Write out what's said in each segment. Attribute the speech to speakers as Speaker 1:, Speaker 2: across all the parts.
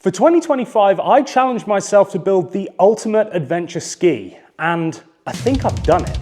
Speaker 1: For 2025, I challenged myself to build the ultimate adventure ski, and I think I've done it.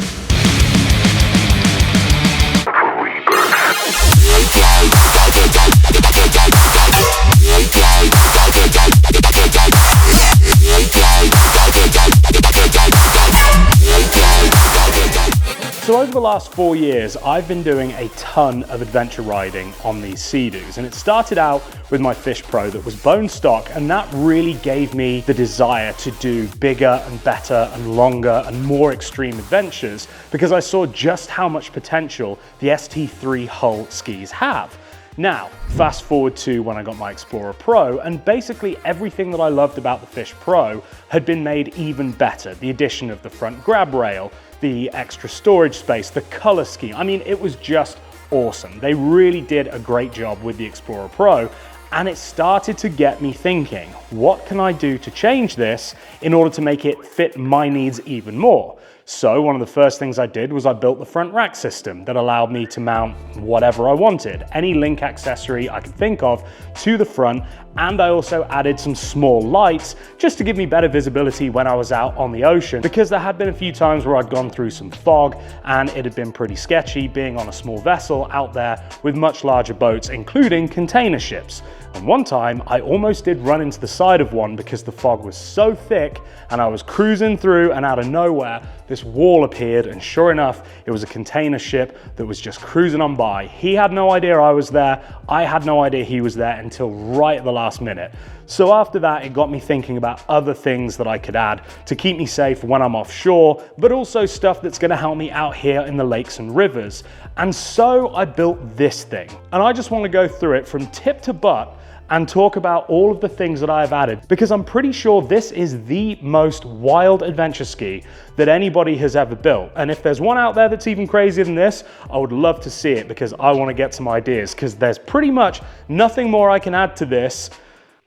Speaker 1: So over the last 4 years, I've been doing a ton of adventure riding on these Sea-Doos, and it started out with my Fish Pro that was bone stock, and that really gave me the desire to do bigger and better and longer and more extreme adventures because I saw just how much potential the ST3 hull skis have. Now, fast forward to when I got my Explorer Pro, and basically everything that I loved about the Fish Pro had been made even better. The addition of the front grab rail, the extra storage space, the color scheme. I mean, it was just awesome. They really did a great job with the Explorer Pro, and it started to get me thinking, what can I do to change this in order to make it fit my needs even more? So one of the first things I did was I built the front rack system that allowed me to mount whatever I wanted, any link accessory I could think of to the front, and I also added some small lights just to give me better visibility when I was out on the ocean, because there had been a few times where I'd gone through some fog and it had been pretty sketchy being on a small vessel out there with much larger boats, including container ships. And one time I almost did run into the side of one because the fog was so thick, and I was cruising through, and out of nowhere this wall appeared, and sure enough it was a container ship that was just cruising on by. He had no idea I was there, I had no idea he was there until right at the last minute. So after that, it got me thinking about other things that I could add to keep me safe when I'm offshore, but also stuff that's going to help me out here in the lakes and rivers. And so I built this thing, and I just want to go through it from tip to butt and talk about all of the things that I've added, because I'm pretty sure this is the most wild adventure ski that anybody has ever built. And if there's one out there that's even crazier than this, I would love to see it, because I want to get some ideas, because there's pretty much nothing more I can add to this,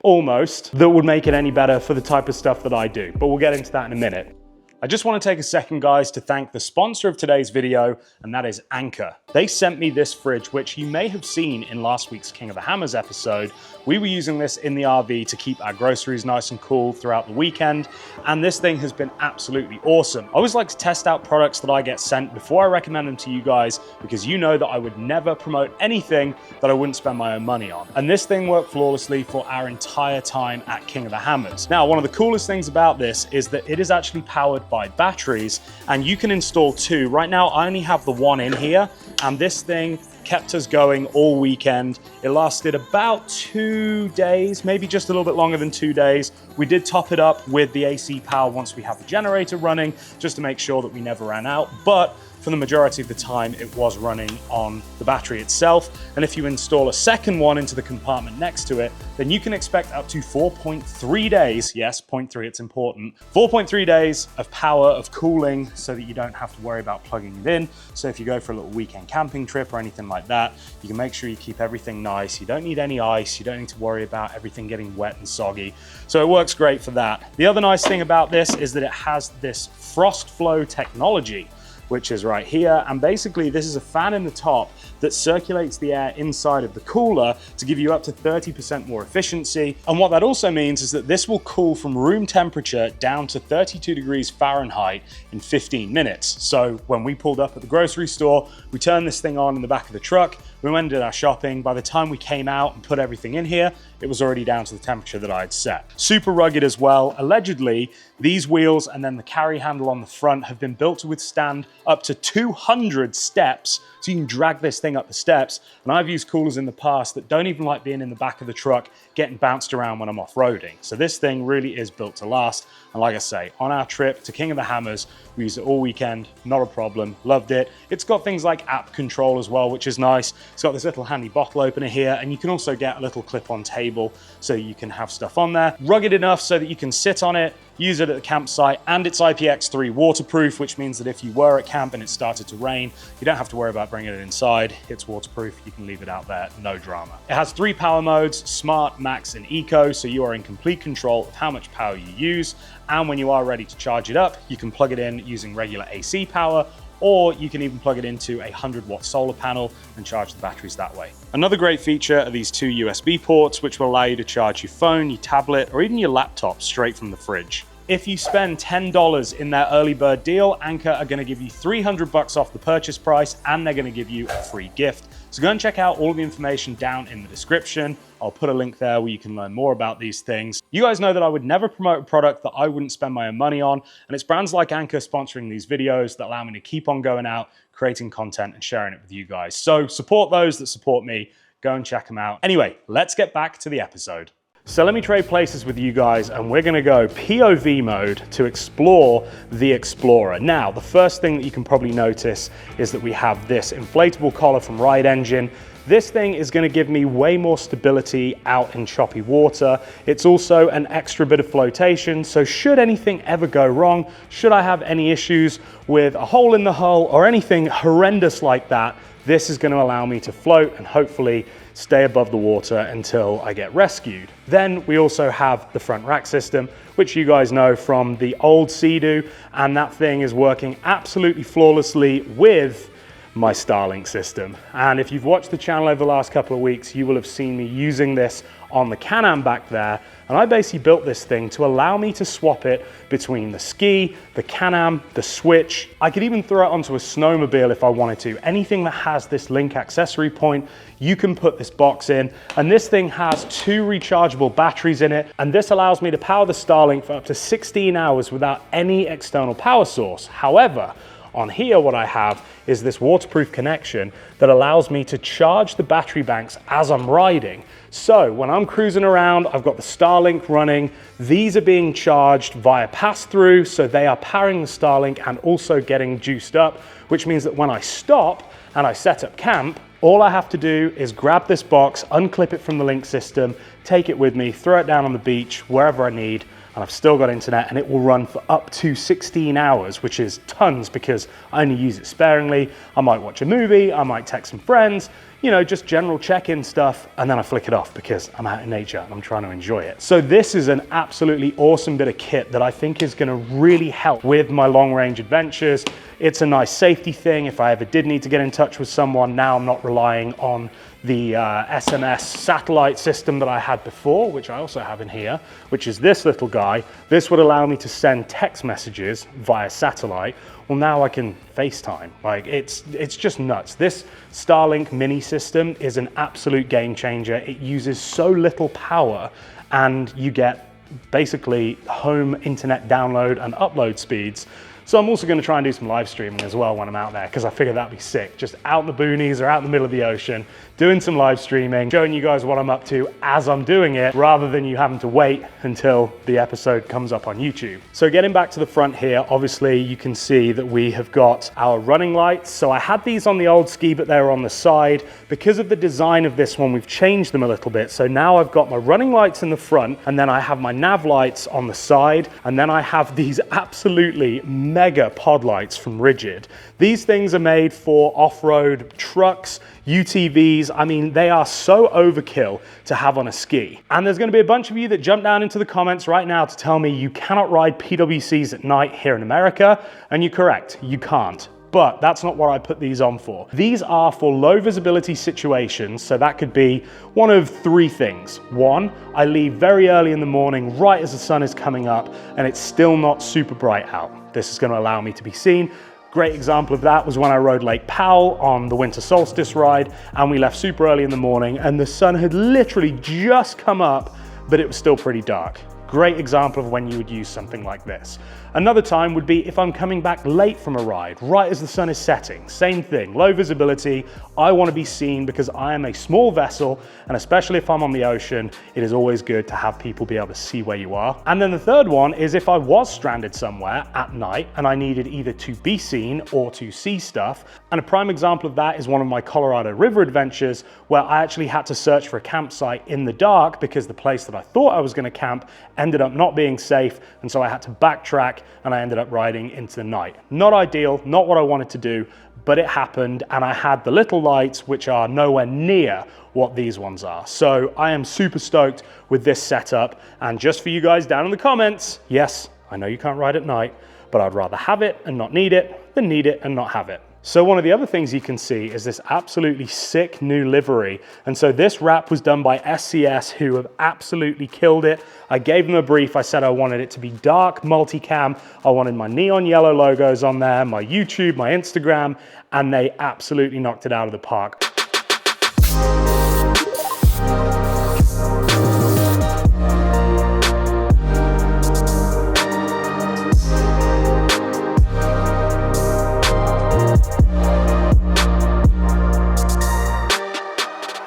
Speaker 1: almost, that would make it any better for the type of stuff that I do. But we'll get into that in a minute. I just want to take a second, guys, to thank the sponsor of today's video, and that is Anker. They sent me this fridge, which you may have seen in last week's King of the Hammers episode. We were using this in the RV to keep our groceries nice and cool throughout the weekend, and this thing has been absolutely awesome. I always like to test out products that I get sent before I recommend them to you guys, because you know that I would never promote anything that I wouldn't spend my own money on. And this thing worked flawlessly for our entire time at King of the Hammers. Now, one of the coolest things about this is that it is actually powered by batteries, and you can install two. Right now I only have the one in here, and this thing kept us going all weekend. It lasted about 2 days, maybe just a little bit longer than 2 days. We did top it up with the AC power once we have the generator running, just to make sure that we never ran out, but for the majority of the time it was running on the battery itself. And if you install a second one into the compartment next to it, then you can expect up to 4.3 days, yes, 0.3, it's important, 4.3 days of power, of cooling, so that you don't have to worry about plugging it in. So if you go for a little weekend camping trip or anything like that, you can make sure you keep everything nice. You don't need any ice, you don't need to worry about everything getting wet and soggy. So it works great for that. The other nice thing about this is that it has this frost flow technology, which is right here. And basically this is a fan in the top that circulates the air inside of the cooler to give you up to 30% more efficiency. And what that also means is that this will cool from room temperature down to 32 degrees Fahrenheit in 15 minutes. So when we pulled up at the grocery store, we turned this thing on in the back of the truck, we went and did our shopping. By the time we came out and put everything in here, it was already down to the temperature that I had set. Super rugged as well. Allegedly, these wheels and then the carry handle on the front have been built to withstand up to 200 steps, so you can drag this thing up the steps. And I've used coolers in the past that don't even like being in the back of the truck, getting bounced around when I'm off-roading. So this thing really is built to last. And like I say, on our trip to King of the Hammers, we used it all weekend, not a problem, loved it. It's got things like app control as well, which is nice. It's got this little handy bottle opener here, and you can also get a little clip-on table so you can have stuff on there. Rugged enough so that you can sit on it, use it at the campsite, and it's IPX3 waterproof, which means that if you were at camp and it started to rain, you don't have to worry about bringing it inside. It's waterproof, you can leave it out there, no drama. It has 3 power modes, Smart, Max, and Eco, so you are in complete control of how much power you use. And when you are ready to charge it up, you can plug it in using regular AC power, or you can even plug it into a 100-watt solar panel and charge the batteries that way. Another great feature are these 2 USB ports, which will allow you to charge your phone, your tablet, or even your laptop straight from the fridge. If you spend $10 in their early bird deal, Anker are gonna give you $300 off the purchase price, and they're gonna give you a free gift. So go and check out all the information down in the description. I'll put a link there where you can learn more about these things. You guys know that I would never promote a product that I wouldn't spend my own money on, and it's brands like Anker sponsoring these videos that allow me to keep on going out, creating content and sharing it with you guys. So support those that support me. Go and check them out. Anyway, let's get back to the episode. So let me trade places with you guys, and we're gonna go POV mode to explore the Explorer. Now, the first thing that you can probably notice is that we have this inflatable collar from Ride Engine. This thing is gonna give me way more stability out in choppy water. It's also an extra bit of flotation, so should anything ever go wrong, should I have any issues with a hole in the hull or anything horrendous like that, this is gonna allow me to float and hopefully stay above the water until I get rescued. Then we also have the front rack system, which you guys know from the old Sea-Doo, and that thing is working absolutely flawlessly with my Starlink system. And if you've watched the channel over the last couple of weeks, you will have seen me using this on the Can-Am back there. And I basically built this thing to allow me to swap it between the ski, the Can-Am, the Switch. I could even throw it onto a snowmobile if I wanted to. Anything that has this link accessory point, you can put this box in. And this thing has 2 rechargeable batteries in it. And this allows me to power the Starlink for up to 16 hours without any external power source. However, on here, what I have is this waterproof connection that allows me to charge the battery banks as I'm riding. So when I'm cruising around, I've got the Starlink running. These are being charged via pass-through, so they are powering the Starlink and also getting juiced up, which means that when I stop and I set up camp, all I have to do is grab this box, unclip it from the link system, take it with me, throw it down on the beach, wherever I need, and I've still got internet, and it will run for up to 16 hours, which is tons because I only use it sparingly. I might watch a movie, I might text some friends, you know, just general check-in stuff, and then I flick it off because I'm out in nature and I'm trying to enjoy it. So this is an absolutely awesome bit of kit that I think is gonna really help with my long-range adventures. It's a nice safety thing. If I ever did need to get in touch with someone, now I'm not relying on the SMS satellite system that I had before, which I also have in here, which is this little guy. This would allow me to send text messages via satellite. Well, now I can FaceTime. Like, it's just nuts. This Starlink mini system is an absolute game changer. It uses so little power, and you get basically home internet download and upload speeds. So I'm also gonna try and do some live streaming as well when I'm out there, because I figured that'd be sick. Just out in the boonies or out in the middle of the ocean, doing some live streaming, showing you guys what I'm up to as I'm doing it, rather than you having to wait until the episode comes up on YouTube. So getting back to the front here, obviously you can see that we have got our running lights. So I had these on the old ski, but they were on the side. Because of the design of this one, we've changed them a little bit. So now I've got my running lights in the front, and then I have my nav lights on the side, and then I have these absolutely mega pod lights from Rigid. These things are made for off-road trucks, UTVs. I mean, they are so overkill to have on a ski. And there's gonna be a bunch of you that jump down into the comments right now to tell me you cannot ride PWCs at night here in America, and you're correct, you can't. But that's not what I put these on for. These are for low visibility situations, so that could be one of 3 things. 1, I leave very early in the morning, right as the sun is coming up, and it's still not super bright out. This is gonna allow me to be seen. Great example of that was when I rode Lake Powell on the winter solstice ride, and we left super early in the morning, and the sun had literally just come up, but it was still pretty dark. Great example of when you would use something like this. Another time would be if I'm coming back late from a ride, right as the sun is setting. Same thing, low visibility. I want to be seen because I am a small vessel, and especially if I'm on the ocean, it is always good to have people be able to see where you are. And then the third one is if I was stranded somewhere at night and I needed either to be seen or to see stuff. And a prime example of that is one of my Colorado River adventures, where I actually had to search for a campsite in the dark because the place that I thought I was going to camp ended up not being safe, and so I had to backtrack, and I ended up riding into the night. Not ideal, not what I wanted to do, but it happened, and I had the little lights, which are nowhere near what these ones are. So I am super stoked with this setup, and just for you guys down in the comments, yes, I know you can't ride at night, but I'd rather have it and not need it than need it and not have it. So one of the other things you can see is this absolutely sick new livery. And so this wrap was done by SCS, who have absolutely killed it. I gave them a brief. I said I wanted it to be dark multicam. I wanted my neon yellow logos on there, my YouTube, my Instagram, and they absolutely knocked it out of the park.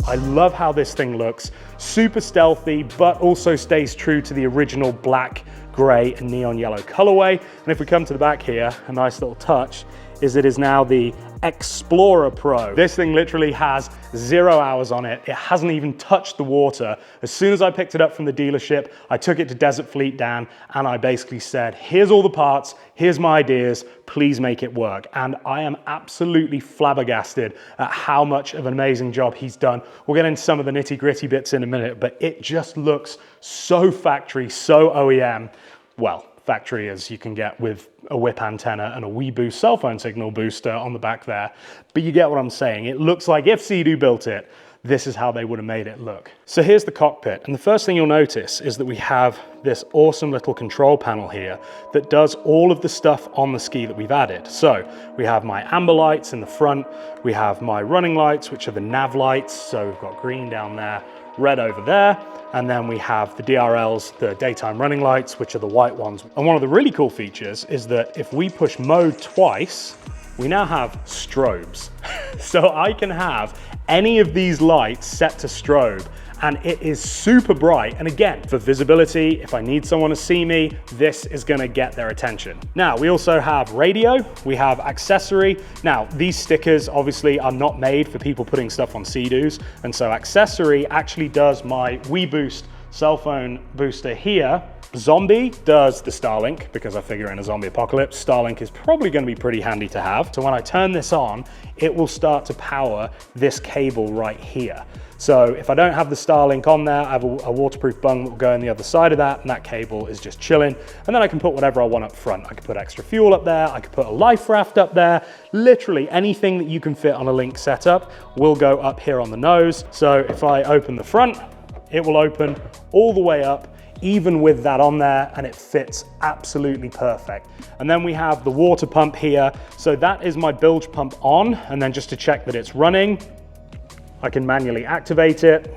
Speaker 1: I love how this thing looks, super stealthy, but also stays true to the original black, gray, and neon yellow colorway. And if we come to the back here, a nice little touch is it is now the Explorer Pro. This thing literally has 0 hours on it. It hasn't even touched the water. As soon as I picked it up from the dealership, I took it to Desert Fleet Dan, and I basically said, here's all the parts, here's my ideas, please make it work. And I am absolutely flabbergasted at how much of an amazing job he's done. We'll get into some of the nitty-gritty bits in a minute, but it just looks so factory, so OEM. Well, factory as you can get with a whip antenna and a WeBoost cell phone signal booster on the back there. But you get what I'm saying. It looks like if Sea-Doo built it, this is how they would have made it look. So here's the cockpit. And the first thing you'll notice is that we have this awesome little control panel here that does all of the stuff on the ski that we've added. So we have my amber lights in the front. We have my running lights, which are the nav lights. So we've got green down there, red over there. And then we have the DRLs, the daytime running lights, which are the white ones. And one of the really cool features is that if we push mode twice, we now have strobes. So I can have any of these lights set to strobe, and it is super bright. And again, for visibility, if I need someone to see me, this is gonna get their attention. Now, we also have radio, we have accessory. Now, these stickers obviously are not made for people putting stuff on Sea-Doos, and so accessory actually does my WeBoost cell phone booster here. Zombie does the Starlink, because I figure in a zombie apocalypse, Starlink is probably going to be pretty handy to have. So when I turn this on, it will start to power this cable right here. So if I don't have the Starlink on there, I have a waterproof bung that will go on the other side of that, and that cable is just chilling. And then I can put whatever I want up front. I could put extra fuel up there, I could put a life raft up there. Literally anything that you can fit on a Link setup will go up here on the nose. So if I open the front, it will open all the way up, even with that on there, and it fits absolutely perfect. And then we have the water pump here. So that is my bilge pump on, and then just to check that it's running, I can manually activate it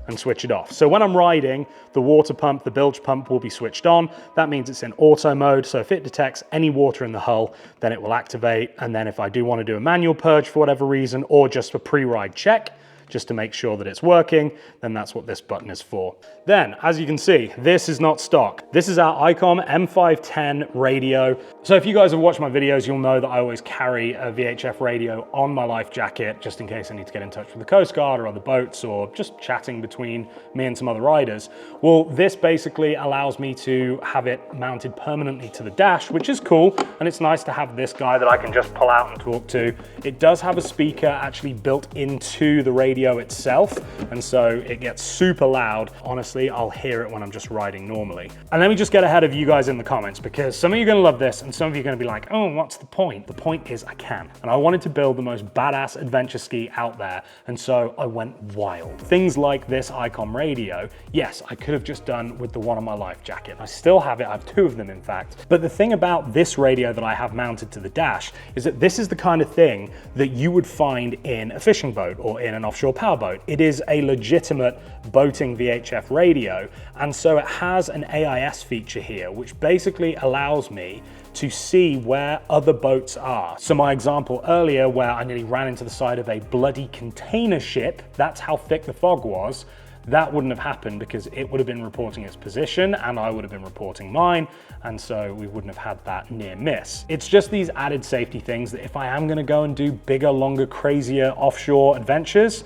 Speaker 1: and switch it off. So when I'm riding, the water pump, the bilge pump will be switched on. That means it's in auto mode. So if it detects any water in the hull, then it will activate. And then if I do want to do a manual purge for whatever reason, or just a pre-ride check, just to make sure that it's working, then that's what this button is for. Then, as you can see, this is not stock. This is our ICOM M510 radio. So if you guys have watched my videos, you'll know that I always carry a VHF radio on my life jacket, just in case I need to get in touch with the Coast Guard or other boats, or just chatting between me and some other riders. Well, this basically allows me to have it mounted permanently to the dash, which is cool. And it's nice to have this guy that I can just pull out and talk to. It does have a speaker actually built into the radio itself, and so it gets super loud. Honestly, I'll hear it when I'm just riding normally. And let me just get ahead of you guys in the comments, because some of you are gonna love this and some of you are gonna be like, oh, what's the point? The point is I can. And I wanted to build the most badass adventure ski out there, and so I went wild. Things like this ICOM radio, yes, I could have just done with the one on my life jacket. I still have it, I have two of them in fact. But the thing about this radio that I have mounted to the dash is that this is the kind of thing that you would find in a fishing boat or in an offshore powerboat. It is a legitimate boating VHF radio, and so it has an AIS feature here, which basically allows me to see where other boats are. So my example earlier where I nearly ran into the side of a bloody container ship, that's how thick the fog was, that wouldn't have happened because it would have been reporting its position and I would have been reporting mine, and so we wouldn't have had that near miss. It's just these added safety things that if I am gonna go and do bigger, longer, crazier offshore adventures,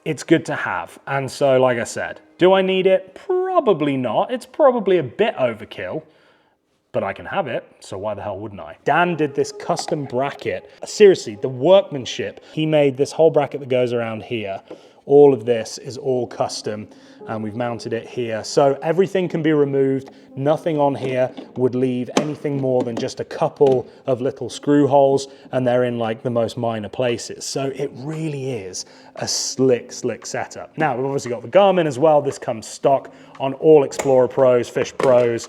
Speaker 1: it's good to have. And so, like I said, do I need it? Probably not. It's probably a bit overkill, but I can have it, so why the hell wouldn't I? Dan did this custom bracket. Seriously, the workmanship. He made this whole bracket that goes around here All of this is all custom, and we've mounted it here. So everything can be removed. Nothing on here would leave anything more than just a couple of little screw holes, and they're in like the most minor places. So it really is a slick setup. Now, we've obviously got the Garmin as well. This comes stock on all Explorer Pros, Fish Pros.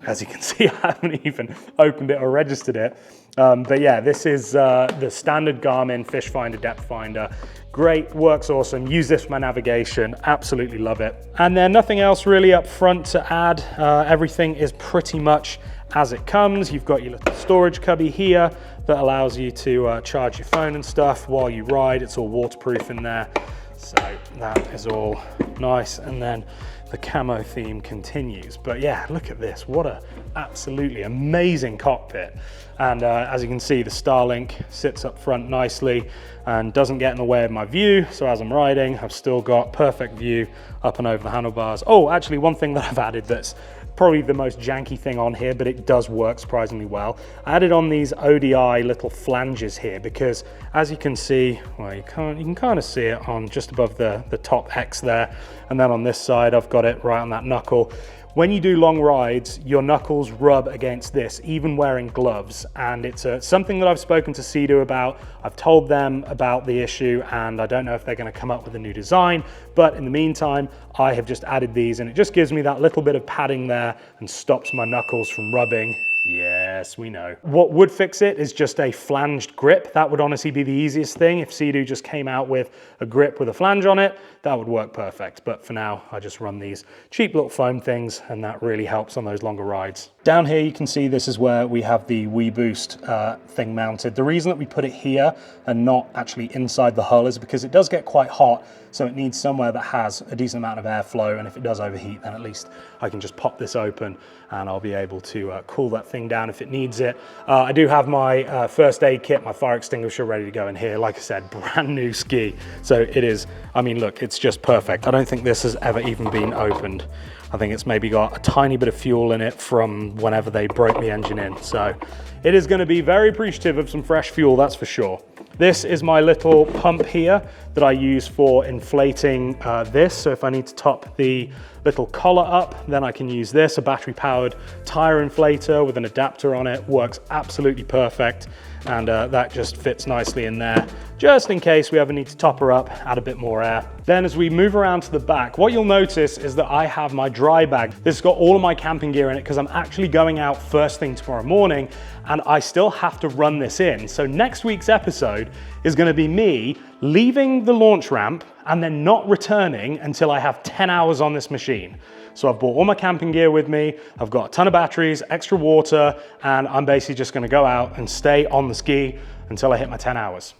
Speaker 1: As you can see, I haven't even opened it or registered it. But yeah, this is the standard Garmin Fish Finder, Depth Finder. Great, works awesome. Use this for my navigation, absolutely love it. And then nothing else really up front to add. Everything is pretty much as it comes. You've got your little storage cubby here that allows you to charge your phone and stuff while you ride. It's all waterproof in there. So that is all nice. And then the camo theme continues. But yeah, look at this. What a absolutely amazing cockpit. And as you can see, the Starlink sits up front nicely and doesn't get in the way of my view. So as I'm riding, I've still got perfect view up and over the handlebars. Oh, actually one thing that I've added that's probably the most janky thing on here, but it does work surprisingly well. I added on these ODI little flanges here because as you can see, well, you can kind of see it on just above the top X there. And then on this side, I've got it right on that knuckle. When you do long rides, your knuckles rub against this, even wearing gloves. And it's something that I've spoken to Sea-Doo about. I've told them about the issue, and I don't know if they're gonna come up with a new design, but in the meantime, I have just added these, and it just gives me that little bit of padding there and stops my knuckles from rubbing. Yes, we know. What would fix it is just a flanged grip. That would honestly be the easiest thing. If Sea-Doo just came out with a grip with a flange on it, that would work perfect. But for now, I just run these cheap little foam things, and that really helps on those longer rides. Down here, you can see this is where we have the WeBoost thing mounted. The reason that we put it here and not actually inside the hull is because it does get quite hot, so it needs somewhere that has a decent amount of airflow, and if it does overheat, then at least I can just pop this open and I'll be able to cool that thing down if it needs it. I do have my first aid kit, my fire extinguisher ready to go in here. Like I said, brand new ski. So it is, I mean, look, it's just perfect. I don't think this has ever even been opened. I think it's maybe got a tiny bit of fuel in it from whenever they broke the engine in. So it is going to be very appreciative of some fresh fuel, that's for sure. This is my little pump here that I use for inflating this. So if I need to top the little collar up, then I can use this, a battery powered tire inflator with an adapter on it. Works absolutely perfect. And that just fits nicely in there, just in case we ever need to top her up, add a bit more air. Then as we move around to the back, what you'll notice is that I have my dry bag. This has got all of my camping gear in it because I'm actually going out first thing tomorrow morning, and I still have to run this in. So next week's episode is going to be me leaving the launch ramp and then not returning until I have 10 hours on this machine. So I've brought all my camping gear with me, I've got a ton of batteries, extra water, and I'm basically just gonna go out and stay on the ski until I hit my 10 hours.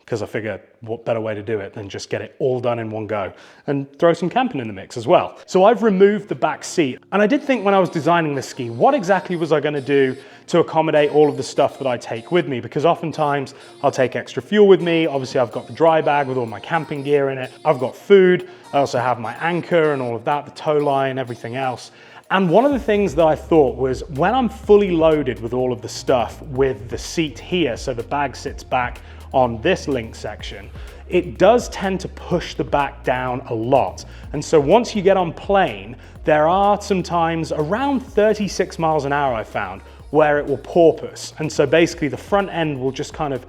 Speaker 1: Because I figure what better way to do it than just get it all done in one go and throw some camping in the mix as well. So I've removed the back seat, and I did think when I was designing this ski, what exactly was I going to do to accommodate all of the stuff that I take with me? Because oftentimes I'll take extra fuel with me. Obviously I've got the dry bag with all my camping gear in it. I've got food. I also have my Anker and all of that, the tow line, everything else. And one of the things that I thought was when I'm fully loaded with all of the stuff with the seat here, so the bag sits back on this link section, it does tend to push the back down a lot. And so once you get on plane, there are some times around 36 miles an hour I found where it will porpoise. And so basically the front end will just kind of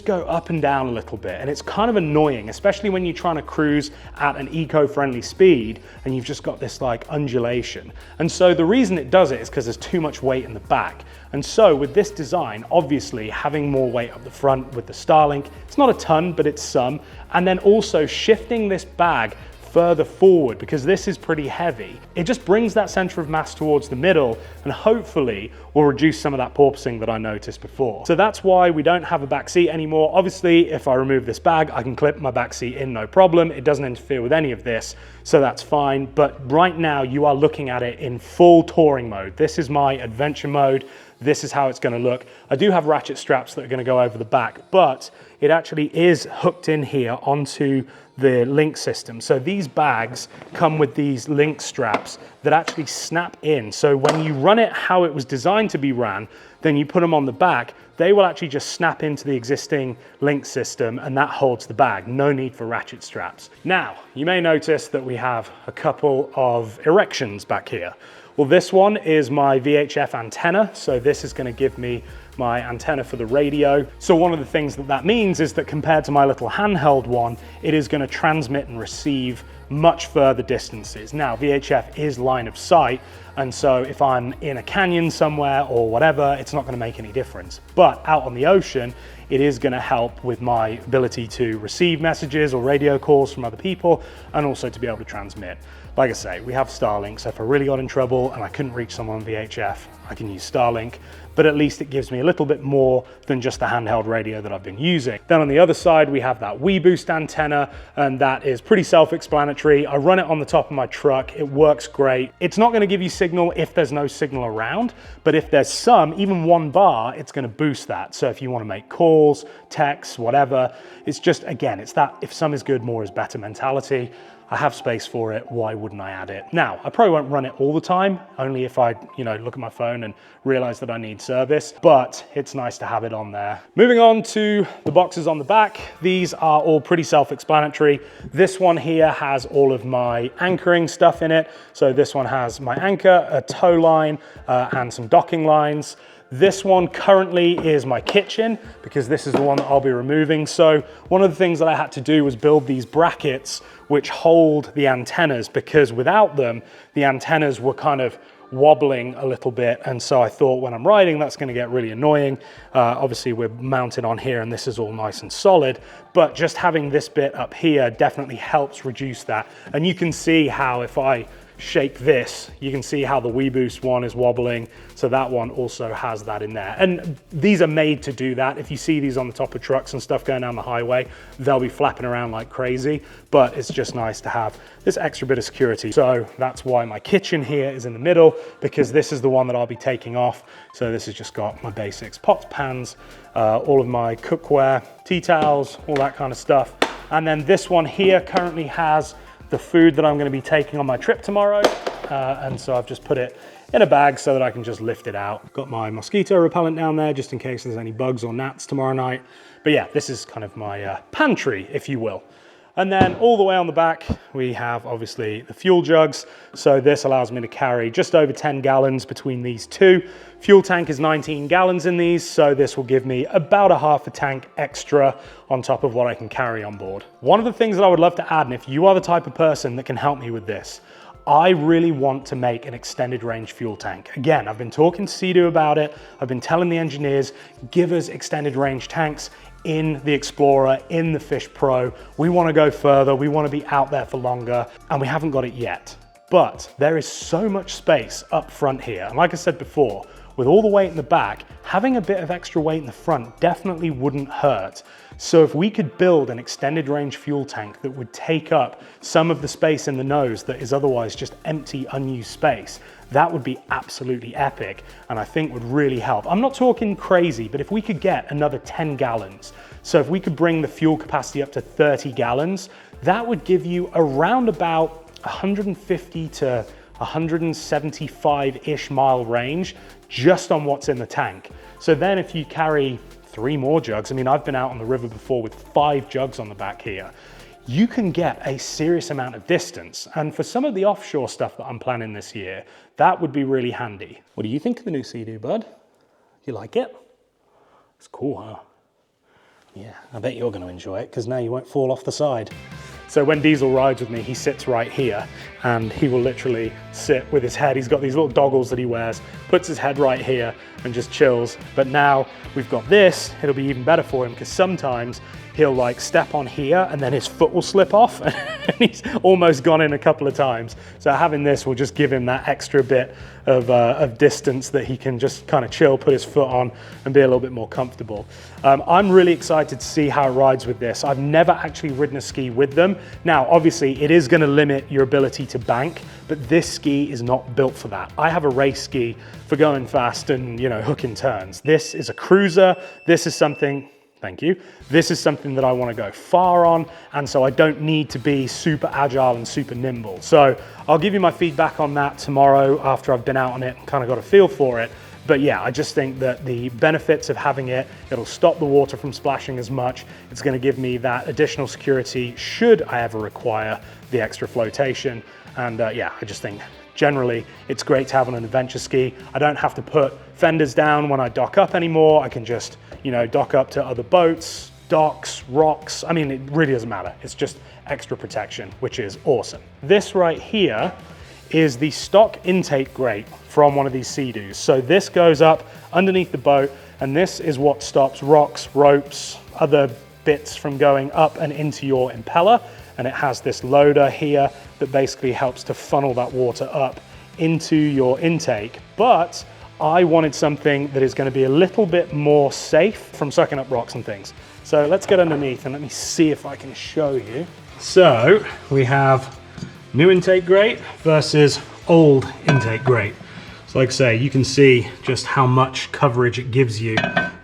Speaker 1: go up and down a little bit. And it's kind of annoying, especially when you're trying to cruise at an eco-friendly speed and you've just got this like undulation. And so the reason it does it is because there's too much weight in the back. And so with this design, obviously having more weight up the front with the Starlink, it's not a ton, but it's some. And then also shifting this bag further forward, because this is pretty heavy, it just brings that center of mass towards the middle and hopefully will reduce some of that porpoising that I noticed before. So that's why we don't have a back seat anymore. Obviously, if I remove this bag, I can clip my back seat in, no problem. It doesn't interfere with any of this, so that's fine. But right now you are looking at it in full touring mode. This is my adventure mode. This is how it's going to look. I do have ratchet straps that are going to go over the back, but it actually is hooked in here onto the link system. So these bags come with these link straps that actually snap in. So when you run it how it was designed to be ran, then you put them on the back, they will actually just snap into the existing link system, and that holds the bag. No need for ratchet straps. Now, you may notice that we have a couple of erections back here. Well, this one is my VHF antenna. So this is going to give me my antenna for the radio. So one of the things that that means is that compared to my little handheld one, it is going to transmit and receive much further distances. Now, VHF is line of sight, and so if I'm in a canyon somewhere or whatever, it's not going to make any difference. But out on the ocean, it is going to help with my ability to receive messages or radio calls from other people, and also to be able to transmit. Like I say, we have Starlink, so if I really got in trouble and I couldn't reach someone on VHF, I can use Starlink, but at least it gives me a little bit more than just the handheld radio that I've been using. Then on the other side, we have that WeBoost antenna, and that is pretty self-explanatory. I run it on the top of my truck. It works great. It's not gonna give you signal if there's no signal around, but if there's some, even 1 bar, it's gonna boost that. So if you wanna make calls, texts, whatever, it's just, again, it's that if some is good, more is better mentality. I have space for it, why wouldn't I add it? Now, I probably won't run it all the time, only if I, look at my phone and realize that I need service, but it's nice to have it on there. Moving on to the boxes on the back, these are all pretty self-explanatory. This one here has all of my anchoring stuff in it. So this one has my anchor, a tow line, and some docking lines. This one currently is my kitchen, because this is the one that I'll be removing. So one of the things that I had to do was build these brackets which hold the antennas, because without them, the antennas were kind of wobbling a little bit. And so I thought, when I'm riding, that's going to get really annoying. Obviously we're mounted on here and this is all nice and solid, but just having this bit up here definitely helps reduce that. And you can see how if I shake this, you can see how the WeBoost one is wobbling. So that one also has that in there. And these are made to do that. If you see these on the top of trucks and stuff going down the highway, they'll be flapping around like crazy, but it's just nice to have this extra bit of security. So that's why my kitchen here is in the middle, because this is the one that I'll be taking off. So this has just got my basics, pots, pans, all of my cookware, tea towels, all that kind of stuff. And then this one here currently has the food that I'm going to be taking on my trip tomorrow. And so I've just put it in a bag so that I can just lift it out. Got my mosquito repellent down there just in case there's any bugs or gnats tomorrow night. But yeah, this is kind of my pantry, if you will. And then all the way on the back, we have obviously the fuel jugs. So this allows me to carry just over 10 gallons between these two. Fuel tank is 19 gallons in these, so this will give me about a half a tank extra on top of what I can carry on board. One of the things that I would love to add, and if you are the type of person that can help me with this, I really want to make an extended range fuel tank. Again, I've been talking to Sea-Doo about it. I've been telling the engineers, give us extended range tanks in the Explorer, in the Fish Pro. We want to go further. We want to be out there for longer, and we haven't got it yet. But there is so much space up front here. And like I said before, with all the weight in the back, having a bit of extra weight in the front definitely wouldn't hurt. So if we could build an extended range fuel tank that would take up some of the space in the nose that is otherwise just empty, unused space, that would be absolutely epic, and I think would really help. I'm not talking crazy, but if we could get another 10 gallons, so if we could bring the fuel capacity up to 30 gallons, that would give you around about 150 to 175-ish mile range just on what's in the tank. So then if you carry 3 more jugs, I mean, I've been out on the river before with 5 jugs on the back here, you can get a serious amount of distance. And for some of the offshore stuff that I'm planning this year, that would be really handy. What do you think of the new Sea-Doo, bud? You like it? It's cool, huh? Yeah, I bet you're gonna enjoy it, because now you won't fall off the side. So when Diesel rides with me, he sits right here, and he will literally sit with his head. He's got these little goggles that he wears, puts his head right here and just chills. But now we've got this, it'll be even better for him, because sometimes he'll like step on here and then his foot will slip off and he's almost gone in a couple of times. So having this will just give him that extra bit of distance that he can just kind of chill, put his foot on and be a little bit more comfortable. I'm really excited to see how it rides with this. I've never actually ridden a ski with them. Now, obviously it is going to limit your ability to bank, but this ski is not built for that. I have a race ski for going fast and, hooking turns. This is a cruiser. This is something, thank you. This is something that I want to go far on, and so I don't need to be super agile and super nimble. So I'll give you my feedback on that tomorrow after I've been out on it and kind of got a feel for it. But yeah, I just think that the benefits of having it, it'll stop the water from splashing as much. It's going to give me that additional security should I ever require the extra flotation. And yeah, I just think generally it's great to have on an adventure ski. I don't have to put fenders down when I dock up anymore. I can just, you know, dock up to other boats, docks, rocks. I mean, it really doesn't matter. It's just extra protection, which is awesome. This right here is the stock intake grate from one of these Sea-Doos. So this goes up underneath the boat, and this is what stops rocks, ropes, other bits from going up and into your impeller. And it has this loader here that basically helps to funnel that water up into your intake. But I wanted something that is going to be a little bit more safe from sucking up rocks and things. So let's get underneath and let me see if I can show you. So we have new intake grate versus old intake grate. So like I say, you can see just how much coverage it gives you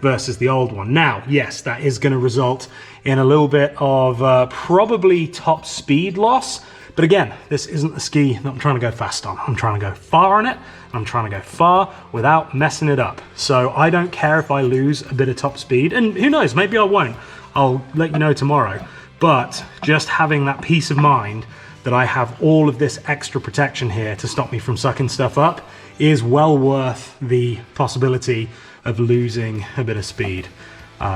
Speaker 1: versus the old one. Now, yes, that is going to result in a little bit of probably top speed loss. But again, this isn't a ski that I'm trying to go fast on. I'm trying to go far on it, and I'm trying to go far without messing it up. So I don't care if I lose a bit of top speed, and who knows, maybe I won't. I'll let you know tomorrow. But just having that peace of mind that I have all of this extra protection here to stop me from sucking stuff up is well worth the possibility of losing a bit of speed.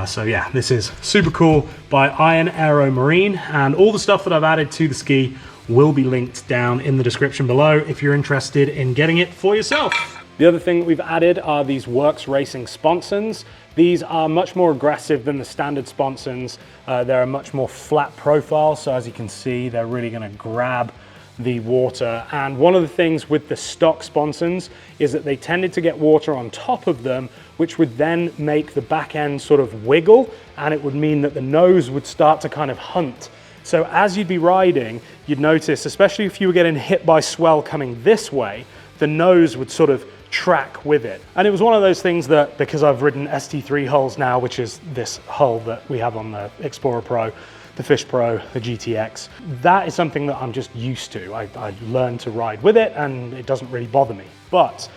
Speaker 1: So yeah, this is super cool by Aero Marine, and all the stuff that I've added to the ski will be linked down in the description below if you're interested in getting it for yourself. The other thing that we've added are these Works Racing sponsons. These are much more aggressive than the standard sponsons. They're a much more flat profile, so as you can see, they're really gonna grab the water. And one of the things with the stock sponsons is that they tended to get water on top of them, which would then make the back end sort of wiggle, and it would mean that the nose would start to kind of hunt. So as you'd be riding, you'd notice, especially if you were getting hit by swell coming this way, the nose would sort of track with it. And it was one of those things that, because I've ridden ST3 hulls now, which is this hull that we have on the Explorer Pro, the Fish Pro, the GTX, that is something that I'm just used to. I learned to ride with it and it doesn't really bother me. But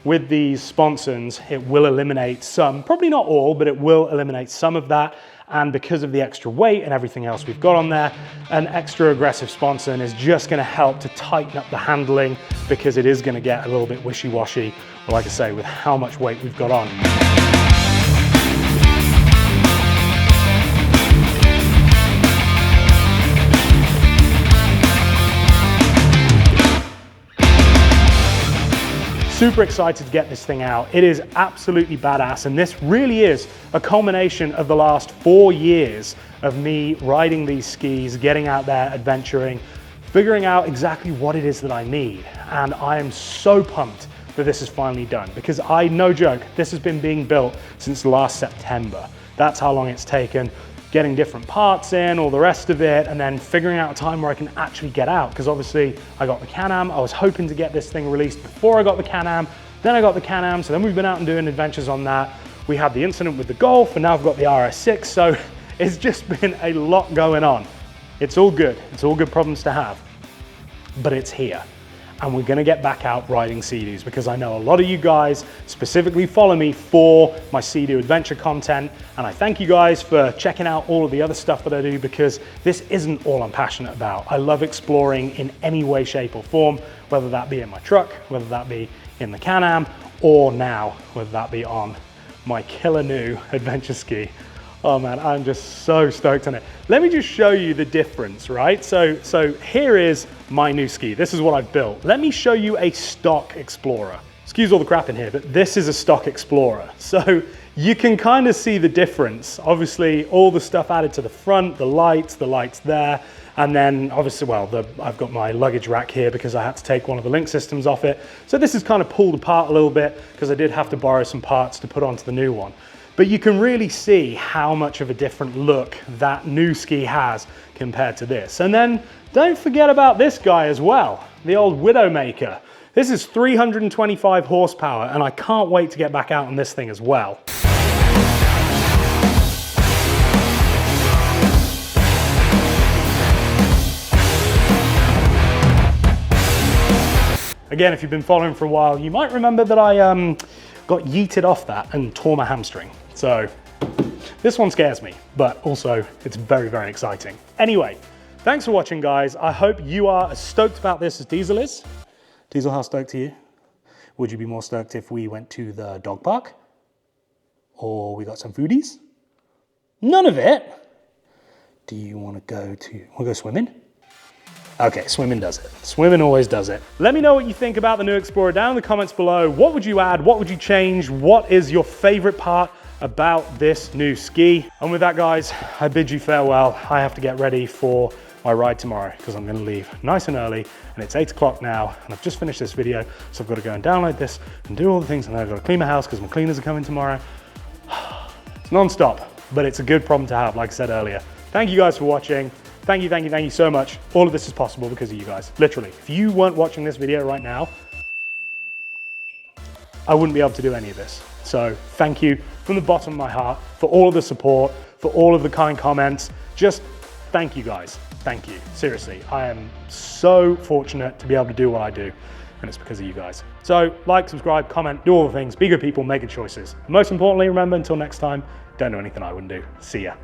Speaker 1: with these sponsons, it will eliminate some, probably not all, but it will eliminate some of that. And because of the extra weight and everything else we've got on there, an extra aggressive sponson is just gonna help to tighten up the handling, because it is gonna get a little bit wishy-washy, like I say, with how much weight we've got on. Super excited to get this thing out. It is absolutely badass, and this really is a culmination of the last 4 years of me riding these skis, getting out there, adventuring, figuring out exactly what it is that I need. And I am so pumped that this is finally done, because no joke, this has been being built since last September. That's how long it's taken, getting different parts in, all the rest of it, and then figuring out a time where I can actually get out, because obviously I got the Can-Am. I was hoping to get this thing released before I got the Can-Am, then I got the Can-Am, so then we've been out and doing adventures on that. We had the incident with the Golf, and now I've got the RS6, so it's just been a lot going on. It's all good problems to have, but it's here. And we're gonna get back out riding Sea-Doos, because I know a lot of you guys specifically follow me for my Sea-Doo adventure content, and I thank you guys for checking out all of the other stuff that I do, because this isn't all I'm passionate about. I love exploring in any way, shape or form, whether that be in my truck, whether that be in the Can-Am, or now, whether that be on my killer new adventure ski. Oh man, I'm just so stoked on it. Let me just show you the difference, right? So here is my new ski. This is what I've built. Let me show you a stock Explorer. Excuse all the crap in here, but this is a stock Explorer. So you can kind of see the difference. Obviously, all the stuff added to the front, the lights there. And then obviously, well, I've got my luggage rack here because I had to take one of the link systems off it. So this is kind of pulled apart a little bit because I did have to borrow some parts to put onto the new one. But you can really see how much of a different look that new ski has compared to this. And then don't forget about this guy as well, the old Widowmaker. This is 325 horsepower, and I can't wait to get back out on this thing as well. Again, if you've been following for a while, you might remember that got yeeted off that and tore my hamstring. So this one scares me, but also it's very, very exciting. Anyway, thanks for watching, guys. I hope you are as stoked about this as Diesel is. Diesel, how stoked are you? Would you be more stoked if we went to the dog park? Or we got some foodies? None of it. Do you want to go swimming? Okay, swimming does it. Swimming always does it. Let me know what you think about the new Explorer down in the comments below. What would you add? What would you change? What is your favorite part about this new ski? And with that, guys, I bid you farewell. I have to get ready for my ride tomorrow because I'm gonna leave nice and early, and it's 8 o'clock now, and I've just finished this video, so I've got to go and download this and do all the things, and then I've got to clean my house because my cleaners are coming tomorrow. It's non-stop, but it's a good problem to have, like I said earlier. Thank you guys for watching. Thank you so much. All of this is possible because of you guys. Literally, if you weren't watching this video right now, I wouldn't be able to do any of this. So thank you from the bottom of my heart for all of the support, for all of the kind comments. Just thank you guys. Thank you. Seriously, I am so fortunate to be able to do what I do, and it's because of you guys. So like, subscribe, comment, do all the things. Be good people, make good choices. Most importantly, remember, until next time, don't do anything I wouldn't do. See ya.